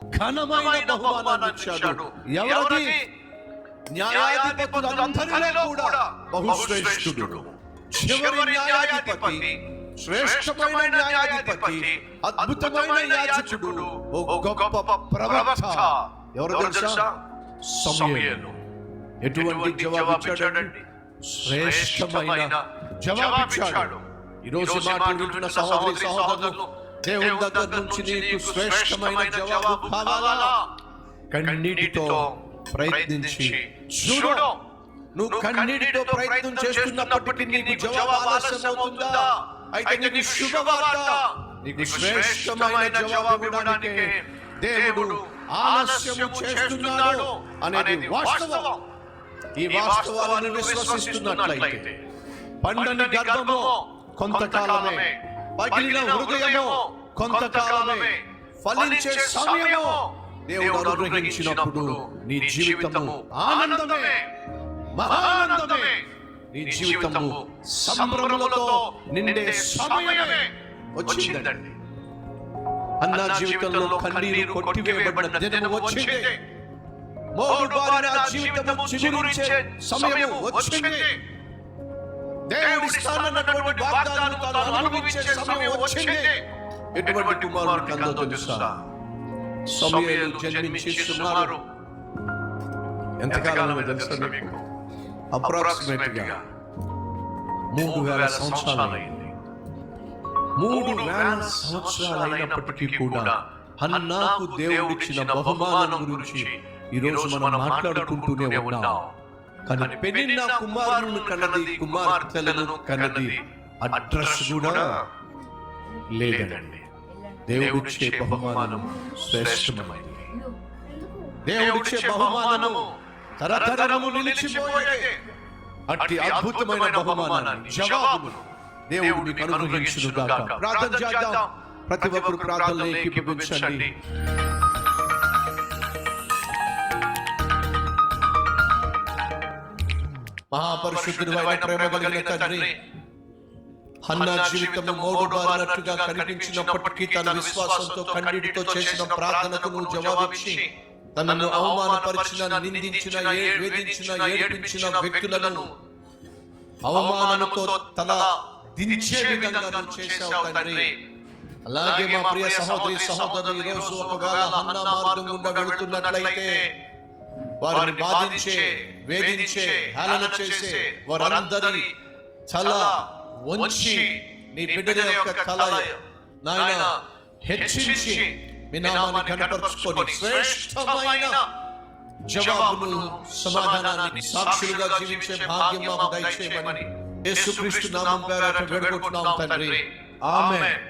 ఘనమైన బహుమానాన్ని ఇచ్చాడు. ఎవరది? న్యాయాధిపతులందరిలో కూడా బహుశ్రేష్ఠుడు, చివరి న్యాయాధిపతి, శ్రేష్టమైన న్యాయాధిపతి, అద్భుతమైన యాజకుడు, ఓ గొప్ప ప్రవక్త. ఎవరు తెలుసా? సమూయేలు. ఎటువంటి జవాబు ఇచ్చాడండి? శ్రేష్టమైన జవాబు ఇచ్చాడు. ఈరోజు మాటలు వింటున్న సహోదరి సహోదరులు, దేవుని దగ్గర నుంచి నీకు శ్రేష్టమైన జవాబు కావాలా? కన్నీటితో ప్రయత్నించి చూడు. నువ్వు కన్నీటితో ప్రయత్నం చేస్తున్నప్పటికీ నీకు జవాబు ఆలస్యం అవుతుందా? అయితే నీకు శుభవార్త, నీకు శ్రేష్టమైన జవాబు ఇవ్వడానికి దేవుడు ఆలస్యం చేస్తున్నాడు అనేది వాస్తవం. ఈ వాస్తవాలను విశ్వసిస్తున్నట్లయితే పండని గర్భము కొంతకాలమే, పగిలిన హృదయము కొంతకాలమే, ఫలించే సమయము దేవుడు అనుగ్రహించినప్పుడు నీ జీవితము ఆనందమే, మహానందమే. నీ జీవితము సంభ్రమములతో నిండే సమయమే వచ్చిందండి. అన్న జీవితంలో కన్నీరు కొట్టివేయబడిన దినము వచ్చింది. మోడుబారిన జీవితము చిగురించే సమయం వచ్చింది. దేవుడి ఇస్తానన్నటువంటి వాగ్దానాలు తాను అనుభవించే సమయం వచ్చింది. ఎటువంటి కుమారుడికి అందో తెలుసా? సమూయేలు జన్మించి సుమారు ఎంతకాలం తెలుసా మీకు? అప్రాక్సిమేట్ గా 3000 సంవత్సరాలైంది. 3000 సంవత్సరాలైనప్పటికీ కూడా హన్నాకు దేవుడిచ్చిన బహుమానం గురించి ఈ రోజు మనం మాట్లాడుకుంటూనే ఉన్నాం. కానీ పెనిన్నా కుమారులను కన్నది, కుమార్తెలను కన్నది, అడ్రస్ కూడా లేదండి. దేవుడిచ్చే బహుమానం శ్రేష్టమైనది. దేవుడిచ్చే బహుమానము తరతరము నిలిచిపోయేది. అట్టి అద్భుతమైన బహుమానాన్ని, జవాబును దేవుడు మీకు అనుగ్రహించును గాక. ప్రార్థన చేద్దాం. ప్రతి ఒక్కరు ప్రార్థనలో ఏకీభవించండి. మహాపరిశుద్ధుడైన ప్రేమ కలిగిన తండ్రి, హన్నా జీవితము మోడుబారినట్టుగా కనిపించినప్పటికీ తన విశ్వాసంతో కన్నీటితో చేసిన ప్రార్థనకు నువ్వు జవాబిచ్చి తనను అవమానపరిచిన, నిందించిన, వేధించిన, ఏడిపించిన వ్యక్తులను అవమానంతో తల దించే విధంగా నువ్వు చేశావు తండ్రి. అలాగే మా ప్రియ సహోదరి సహోదరులు ఈ రోజు ఒకవేళ హన్నా మార్గం గుండా వెళుతున్నట్లయితే వారిని బాధించే, వేధించే, హేళన చేసే వారందరి తల వంచి నీ బిడ్డల యొక్క తల నాయన హెచ్చించి మీ నామాన్ని కనపరుచుకొని శ్రేష్టమైన జవాబును, సమాధానాన్ని సాక్షులుగా జీవించే భాగ్యం మాకు దయచేయమని యేసుక్రీస్తు నామం పేరట వేడుకుంటున్నాం తండ్రి. ఆమేన్.